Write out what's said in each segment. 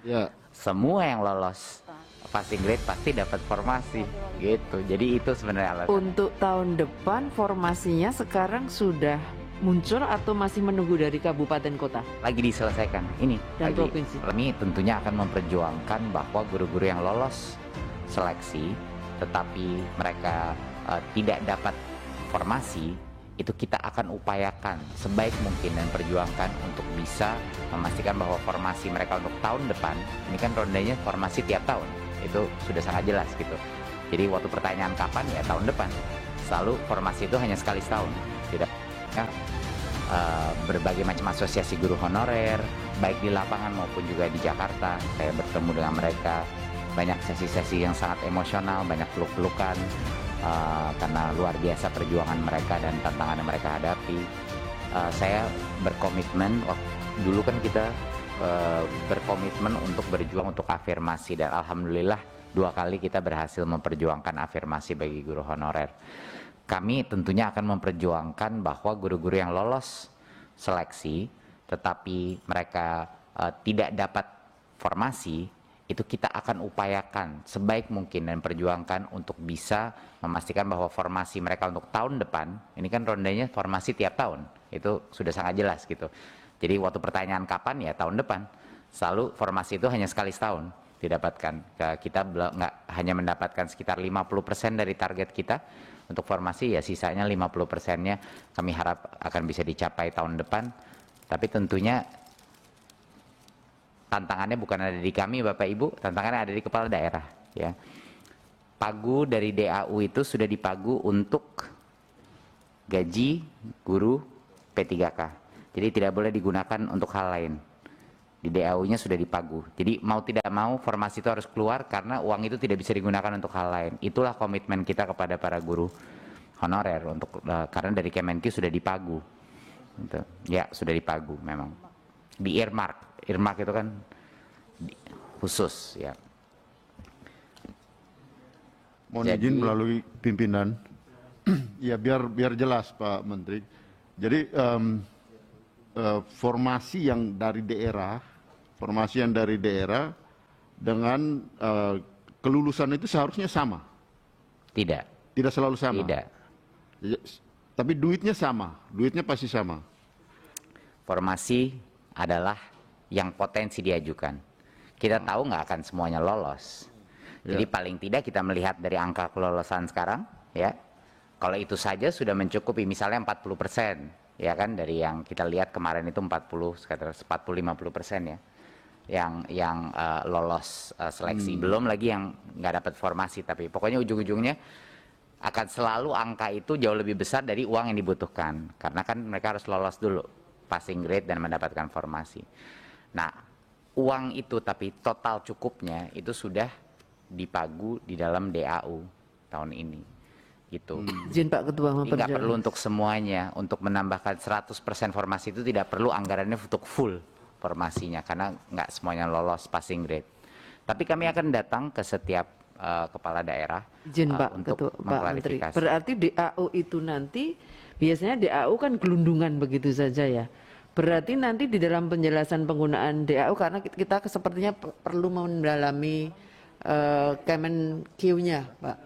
Ya. Semua yang lolos passing grade pasti dapat formasi gitu. Jadi itu sebenarnya alasan. Untuk tahun depan formasinya sekarang sudah muncul atau masih menunggu dari kabupaten kota? Lagi diselesaikan ini. Dan provinsi. Kami tentunya akan memperjuangkan bahwa guru-guru yang lolos seleksi tetapi mereka tidak dapat formasi, itu kita akan upayakan sebaik mungkin dan perjuangkan untuk bisa memastikan bahwa formasi mereka untuk tahun depan, ini kan rondanya formasi tiap tahun, itu sudah sangat jelas gitu. Jadi waktu pertanyaan kapan, ya tahun depan. Selalu formasi itu hanya sekali setahun, tidak berbagai macam asosiasi guru honorer, baik di lapangan maupun juga di Jakarta. Saya bertemu dengan mereka, banyak sesi-sesi yang sangat emosional, banyak peluk-pelukan, karena luar biasa perjuangan mereka dan tantangan yang mereka hadapi. Saya berkomitmen, dulu kan kita berkomitmen untuk berjuang untuk afirmasi, dan alhamdulillah 2 kali kita berhasil memperjuangkan afirmasi bagi guru honorer. Kami tentunya akan memperjuangkan bahwa guru-guru yang lolos seleksi tetapi mereka tidak dapat formasi, itu kita akan upayakan sebaik mungkin dan perjuangkan untuk bisa memastikan bahwa formasi mereka untuk tahun depan, ini kan rondanya formasi tiap tahun, itu sudah sangat jelas gitu. Jadi waktu pertanyaan kapan, ya tahun depan. Selalu formasi itu hanya sekali setahun didapatkan. Kita nggak hanya mendapatkan sekitar 50% dari target kita untuk formasi, ya sisanya 50%-nya kami harap akan bisa dicapai tahun depan. Tapi tentunya tantangannya bukan ada di kami Bapak Ibu, tantangannya ada di kepala daerah ya. Pagu dari DAU itu sudah dipagu untuk gaji guru P3K. Jadi tidak boleh digunakan untuk hal lain. Di DAU-nya sudah dipagu. Jadi mau tidak mau formasi itu harus keluar karena uang itu tidak bisa digunakan untuk hal lain. Itulah komitmen kita kepada para guru honorer untuk karena dari Kemenkyu sudah dipagu. Gitu. Ya, sudah dipagu memang. Di earmark itu kan khusus ya. Mohon izin melalui pimpinan. Ya biar jelas Pak Menteri. Jadi formasi yang dari daerah dengan kelulusan itu seharusnya sama. Tidak selalu sama. Tidak. Tapi duitnya sama, duitnya pasti sama. Formasi adalah yang potensi diajukan. Kita tahu nggak akan semuanya lolos. Jadi paling tidak kita melihat dari angka kelolosan sekarang, ya. Kalau itu saja sudah mencukupi, misalnya 40%, ya kan, dari yang kita lihat kemarin itu sekitar 40-50% ya, yang lolos seleksi. Belum lagi yang nggak dapat formasi, tapi pokoknya ujung-ujungnya akan selalu angka itu jauh lebih besar dari uang yang dibutuhkan, karena kan mereka harus lolos dulu passing grade dan mendapatkan formasi. Nah, uang itu tapi total cukupnya itu sudah dipagu di dalam DAU tahun ini gitu. Izin Pak Ketua Jadi nggak perlu untuk semuanya, untuk menambahkan 100% formasi itu tidak perlu anggarannya untuk full formasinya karena nggak semuanya lolos passing grade. Tapi kami akan datang ke setiap kepala daerah untuk mengklarifikasi. Berarti DAU itu nanti biasanya DAU kan gelundungan begitu saja ya. Berarti nanti di dalam penjelasan penggunaan DAU, karena kita sepertinya perlu mendalami Kemenkyu-nya, Pak.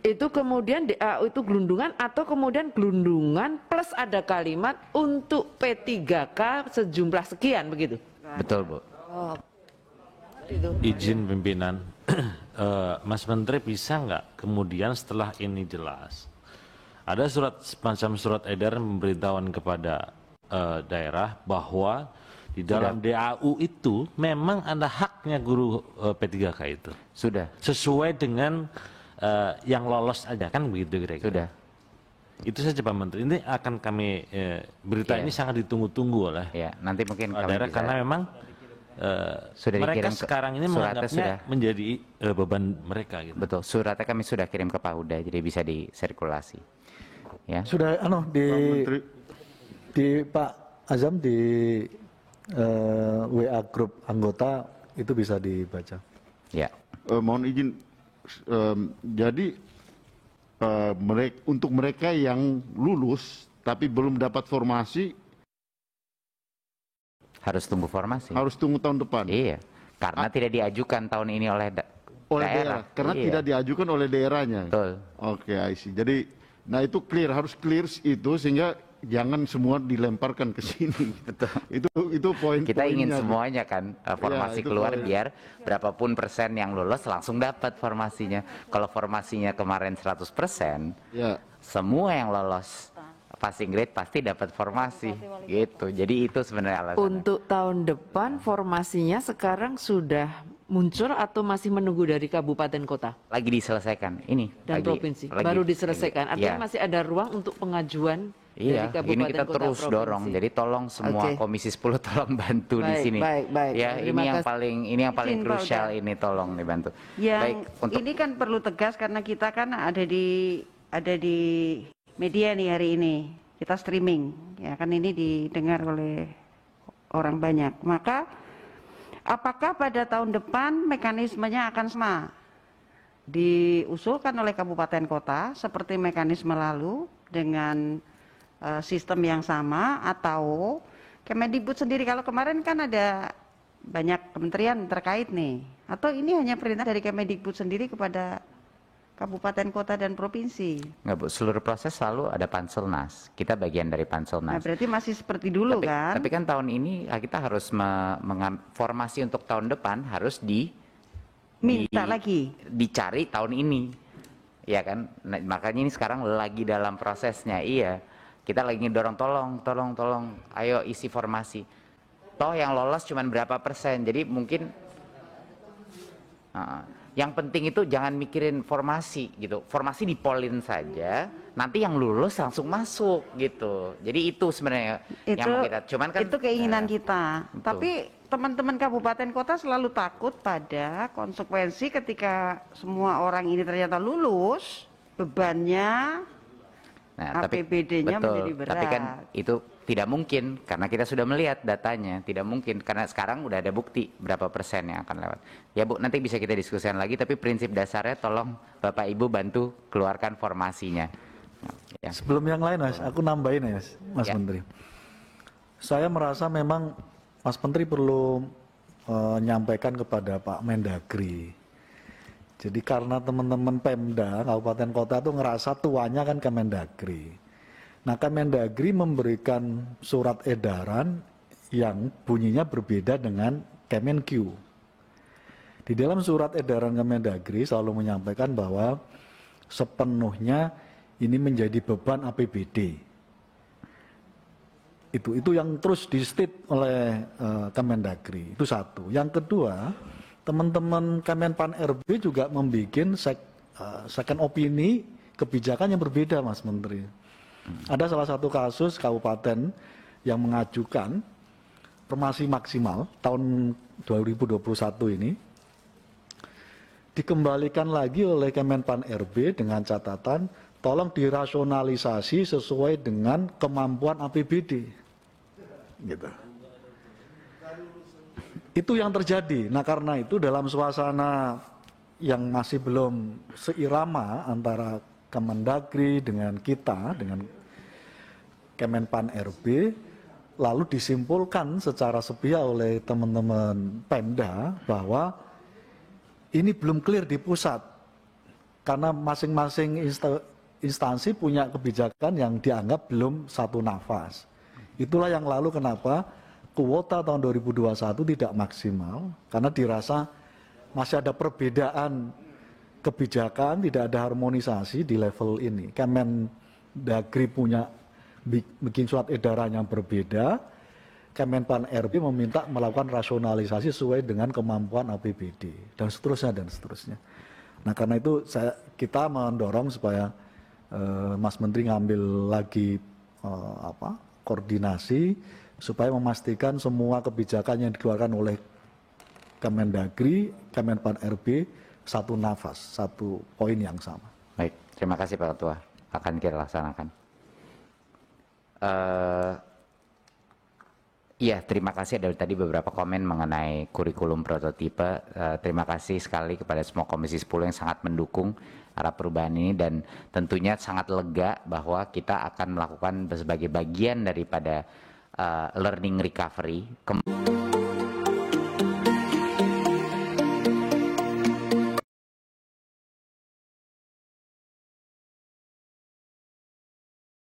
Itu kemudian DAU itu gelundungan atau kemudian gelundungan plus ada kalimat untuk P3K sejumlah sekian begitu? Betul, Bu. Oh. Izin pimpinan, Mas Menteri bisa nggak kemudian setelah ini jelas, ada semacam surat edaran pemberitahuan kepada daerah bahwa di dalam DAU itu memang ada haknya guru P3K itu. Sudah. Sesuai dengan yang lolos aja kan begitu kira-kira. Sudah. Itu saja Pak Menteri. Ini akan kami berita ini sangat ditunggu-tunggu oleh nanti mungkin daerah bisa, karena memang sudah mereka sekarang ini menganggapnya menjadi beban mereka. Gitu. Betul. Suratnya kami sudah kirim ke Pak Huda, jadi bisa disirkulasi. Ya. Sudah di Pak Azam di WA grup anggota itu bisa dibaca. Ya. Mohon izin, jadi untuk mereka yang lulus tapi belum dapat formasi harus tunggu formasi. Harus tunggu tahun depan. Iya. karena tidak diajukan tahun ini oleh daerah. Karena Iya. tidak diajukan oleh daerahnya. Betul. Oke, I see. Jadi, nah itu harus clear itu sehingga jangan semua dilemparkan ke sini. Betul. Itu poin. Kita ingin poinnya. semuanya kan formasi itu keluar poin. biar berapapun persen yang lulus langsung dapat formasinya. Kalau formasinya kemarin 100%, Ya. semua yang lolos passing grade pasti dapat formasi gitu. Jadi itu sebenarnya alasannya. Untuk tahun depan formasinya sekarang sudah muncul atau masih menunggu dari kabupaten kota Lagi diselesaikan ini dan provinsi? Baru diselesaikan. Artinya Iya. masih ada ruang untuk pengajuan Iya, dari kabupaten ini kita kota terus provinsi. dorong. Jadi tolong semua Oke. Komisi 10 tolong bantu di Baik, sini. baik. Ya, Terima ini yang kasih. paling Izin, Pak krusial Uda. ini tolong dibantu. Yang Baik, untuk ini kan perlu tegas karena kita kan ada di media nih hari ini. Kita streaming, ya kan ini didengar oleh orang banyak. Maka apakah pada tahun depan mekanismenya akan sama? Diusulkan oleh kabupaten kota seperti mekanisme lalu dengan sistem yang sama, atau Kemendikbud sendiri? Kalau kemarin kan ada banyak kementerian terkait nih, atau ini hanya perintah dari Kemendikbud sendiri kepada kabupaten kota dan provinsi? nggak Bu, seluruh proses selalu ada Panselnas. Kita bagian dari Nah, Panselnas. berarti masih seperti dulu kan? Tapi kan tahun ini kita harus formasi untuk tahun depan harus Minta lagi. dicari tahun ini, ya kan? Nah, makanya ini sekarang lagi dalam prosesnya. Iya, kita lagi ngedorong tolong, ayo isi formasi. Toh yang lolos cuma berapa persen, jadi mungkin yang penting itu jangan mikirin formasi gitu. Formasi dipolin saja, nanti yang lulus langsung masuk gitu. Jadi itu sebenarnya yang mau kita. Cuman kan itu keinginan kita. betul. Tapi teman-teman kabupaten kota selalu takut pada konsekuensi ketika semua orang ini ternyata lulus, bebannya APBD-nya menjadi berat. Tapi kan itu tidak mungkin karena kita sudah melihat datanya, tidak mungkin karena sekarang udah ada bukti berapa persen yang akan lewat. Ya Bu, nanti bisa kita diskusikan lagi, tapi prinsip dasarnya tolong Bapak Ibu bantu keluarkan formasinya. Ya. Sebelum yang lain Mas, aku nambahin ya Mas Ya. Menteri. Saya merasa memang Mas Menteri perlu menyampaikan kepada Pak Mendagri. Jadi karena teman-teman Pemda, kabupaten kota itu ngerasa tuanya kan Kemendagri. Nah, Kemendagri memberikan surat edaran yang bunyinya berbeda dengan Kemenkyu. Di dalam surat edaran Kemendagri selalu menyampaikan bahwa sepenuhnya ini menjadi beban APBD. Itu yang terus di-state oleh Kemendagri. Itu satu. Yang kedua, teman-teman Kemenpan RB juga membuat second opini kebijakan yang berbeda, Mas Menteri. Ada salah satu kasus kabupaten yang mengajukan formasi maksimal tahun 2021 ini dikembalikan lagi oleh Kemenpan RB dengan catatan tolong dirasionalisasi sesuai dengan kemampuan APBD. Gitu. Itu yang terjadi. Nah, karena itu dalam suasana yang masih belum seirama antara Kemendagri dengan kita, dengan Kemenpan RB, lalu disimpulkan secara sepihak oleh teman-teman Pemda bahwa ini belum clear di pusat, karena masing-masing instansi punya kebijakan yang dianggap belum satu nafas. Itulah yang lalu kenapa kuota tahun 2021 tidak maksimal, karena dirasa masih ada perbedaan kebijakan, tidak ada harmonisasi di level ini. Kemendagri punya bikin surat edaran yang berbeda, Kemenpan RB meminta melakukan rasionalisasi sesuai dengan kemampuan APBD dan seterusnya. Nah, karena itu kita mendorong supaya Mas Menteri ngambil lagi koordinasi supaya memastikan semua kebijakan yang dikeluarkan oleh Kemendagri, Kemenpan RB satu nafas, satu poin yang sama. Baik, terima kasih Pak Ketua. Akan kita laksanakan. Iya, terima kasih. Dari tadi beberapa komen mengenai kurikulum prototipe. Terima kasih sekali kepada semua Komisi 10 yang sangat mendukung arah perubahan ini dan tentunya sangat lega bahwa kita akan melakukan sebagai bagian daripada learning recovery.